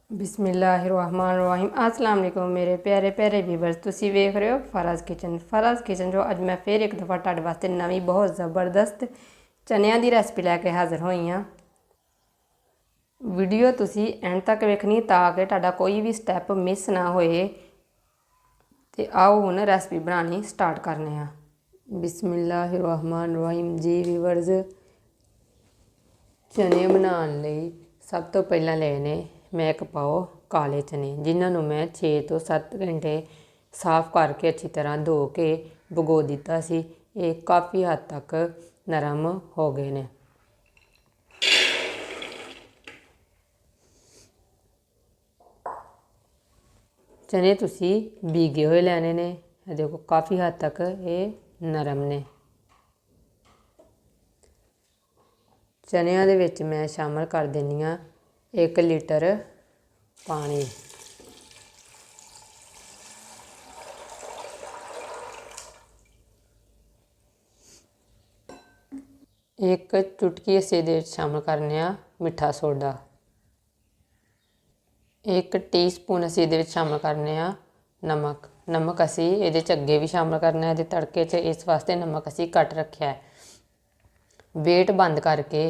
बिस्मिल्लाहिर्रहमानिर्रहीम। अस्सलाम वालेकुम मेरे प्यारे प्यारे व्यूवर्स, तुसी वेख रहे हो फराज किचन जो अज मैं फिर एक दफ़ा तुहाडे वास्ते नवीं बहुत ज़बरदस्त चनियां दी रेसिपी लैके हाज़र होई हाँ। वीडियो तुसी एंड तक वेखनी ताकि तुहाडा कोई भी स्टैप मिस ना होए। ते आओ हुण रेसिपी बनानी स्टार्ट करने हाँ। बिस्मिल्लाहिर्रहमानिर्रहीम जी व्यूवर्स, चने बनाने लई सब तो पहला लेने मैं एक पाओ काले चने, जिन्होंने मैं 6 ਤੋਂ 7 घंटे साफ करके अच्छी तरह धो के भगो दिता सी। ये काफ़ी हद तक नरम हो गए ने। चने तुसी भीगे हुए लेने ने, देखो काफ़ी हद तक ये नरम ने। चनिया दे विच मैं शामिल कर देनी हाँ 1 लीटर पानी। एक चुटकी असी दे शामिल करने मिठा सोडा। 1 टीस्पून असी दे शामिल करने नमक। नमक असी ये अगे भी शामिल करना है तड़के च, इस वास्ते नमक असी घट रखा है। वेट बंद करके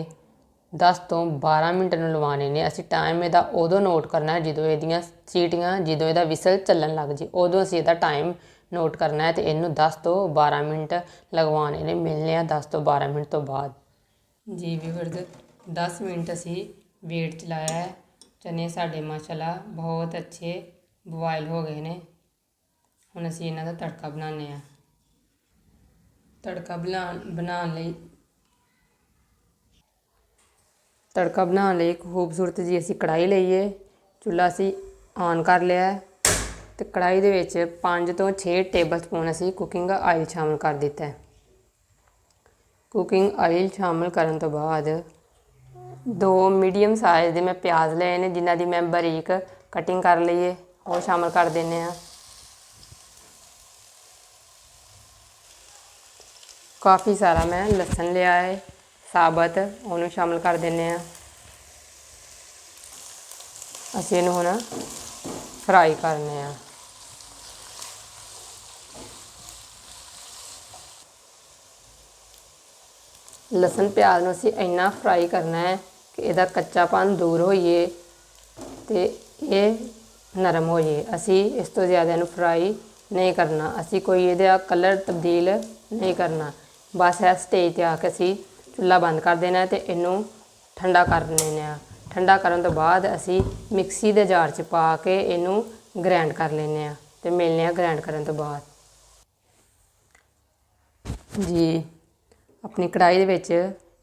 10 ਤੋਂ 12 मिनट लवाने ने। असी टाइम इहदा उदों नोट करना है जो इहदियां सीटियां, जो इहदा विसल चलन लग जे, उदों असी इहदा टाइम नोट करना है। तो इनू 10 ਤੋਂ 12 मिनट लगवाने ने। मिलने 10 ਤੋਂ 12 मिनट तो बाद जी व्यूअर्स। 10 मिनट असी वेट चलाया है। चने साढ़े माशाल्लाह बहुत अच्छे बॉयल हो गए ने। हुण असी इन्हां दा तड़का बनाने आ। तड़का बनाने लई खूबसूरत जी असी कढ़ाई लईए। चुल्हा असी ऑन कर लिया है तो कढ़ाई दे विच 5 ਤੋਂ 6 टेबल स्पून असी कुकिंग आयल शामिल कर दिता है। कुकिंग आयल शामिल करन तो बाद 2 मीडियम साइज़ के मैं प्याज लए ने, जिन्हां दी मैं बारीक कटिंग कर ली है, वो शामिल कर देने हैं। काफ़ी सारा मैं लसन लिया है साबत, उन्होंने शामिल कर देने हैं। असी इन्हूं हुण फ्राई करने हैं। लसन प्याज नूं असी इन्ना फ्राई करना है कि इहदा कच्चापन दूर होइए ते ये नरम हो जाए। असी इस तो ज़्यादा इहनूं फ्राई नहीं करना। असी कोई इहदा कलर तब्दील नहीं करना। बस इस स्टेज ते आके असी चुल्हा बंद कर देना ते इनू ठंडा कर लेना। ठंडा करन तो बाद असी मिक्सी दे जार च पा के इनू ग्राइंड कर लेने ते मिलने ग्राइंड करन तो बाद जी। अपनी कढ़ाई दे विच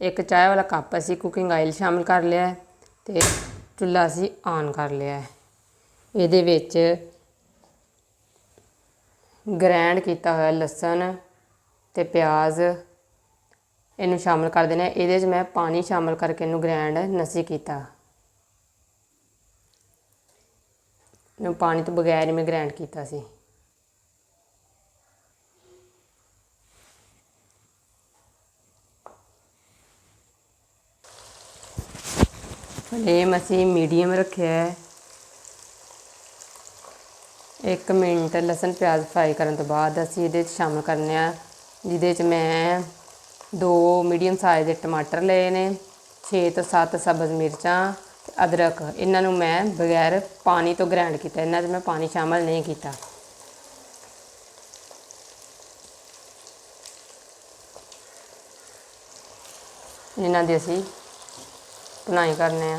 1 चाय वाला कप असी कुकिंग आयल शामिल कर लिया ते चुल्हा असी ऑन कर लिया है। इहदे विच ग्राइंड किया हुआ लसन ते प्याज इनू शामिल कर देना। इहदे च मैं पानी शामिल करके इनू ग्राइंड नसी किया। इनू पानी तो बगैर ही मैं ग्राइंड किया सी। फ्लेम असी मीडियम रखे है। 1 मिनट लसन प्याज फ्राई करने तो बाद असी इहदे शामिल करने जिहदे च मैं 2 मीडियम साइज़ के टमाटर लए ने, 6 ਤੋਂ 7 सब्ज़ मिर्चां ते अदरक। इन्हों मैं बगैर पानी तो ग्राइंड किया, इन्हां च मैं पानी शामिल नहीं किया। इन्हां दी असी भुनाई करने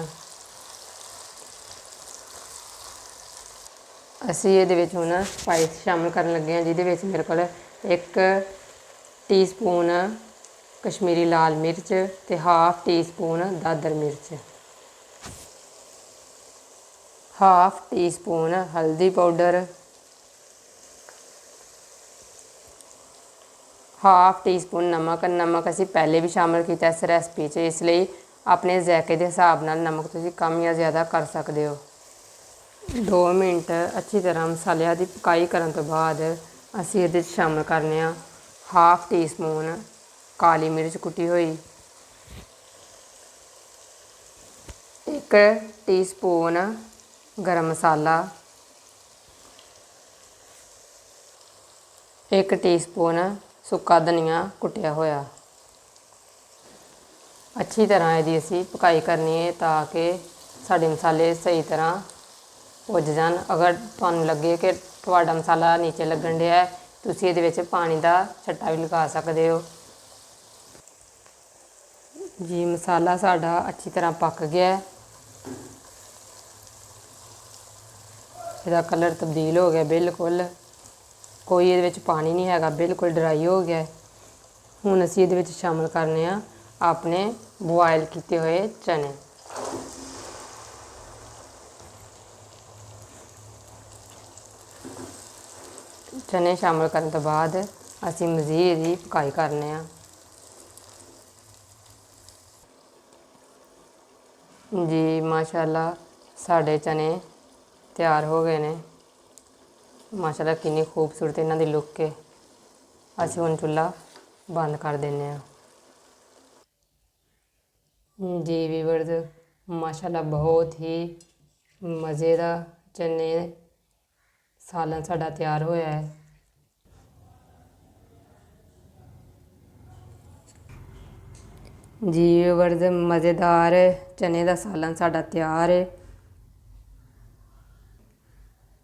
असी ये हुण स्पाइस शामिल करन लगे हैं, जिहदे विच मेरे कोल 1 टीस्पून कश्मीरी लाल मिर्च ते हाफ टीस्पून दादर मिर्च, हाफ टीस्पून हल्दी पाउडर, हाफ टीस्पून नमक। नमक असी पहले भी शामिल किया इस रेसिपी च, इसलिए अपने जायके के हिसाब नाल नमक तुसीं कम या ज़्यादा कर सकते हो। 2 मिनट अच्छी तरह मसालिਆਂ की पकाई करन तो बाद असी इहदे शामिल करने हाफ टीस्पून काली मिर्च कुटी हुई, 1 टीस्पून गरम मसाला, 1 टीस्पून सुक्का धनिया कुटिया होया। अच्छी तरह इसकी असी पकाई करनी है ताकि साढ़े मसाले सही तरह भुज जान। अगर तुहानू लगे कि तुहाडा मसाला नीचे लगन दिया है, तुसीं इहदे विच पानी का छट्टा भी लगा सकते हो। जी मसाला साडा अच्छी तरह पक गया है, इसका कलर तब्दील हो गया बिल्कुल, कोई ये पानी नहीं हैगा, बिल्कुल ड्राई हो गया है। हुण असीं इहदे विच शामिल करने आ अपने बॉयल किए हुए चने। चने शामिल करने तो बाद असीं मज़ीद ही पकाई करने आ। जी माशाल्लाह साढ़े चने तैयार हो गए ने। माशाल्लाह कितनी खूबसूरत इन्हां दी लुक है। असीं हुण चुल्हा बंद कर देने आ। जी व्यूअर्स माशाल्लाह बहुत ही मज़े का चने सालन साडा तैयार होया है। जी व्यूअर्स मज़ेदार चने का सालन साडा तैयार है।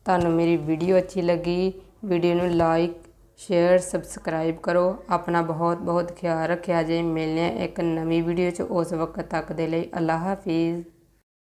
तुहानू मेरी वीडियो अच्छी लगी, वीडियो नू लाइक शेयर सबसक्राइब करो। अपना बहुत बहुत ख्याल रखिया जे। मिलने एक नवी वीडियो च, उस वक्त तक दे लई अल्लाह हाफिज़।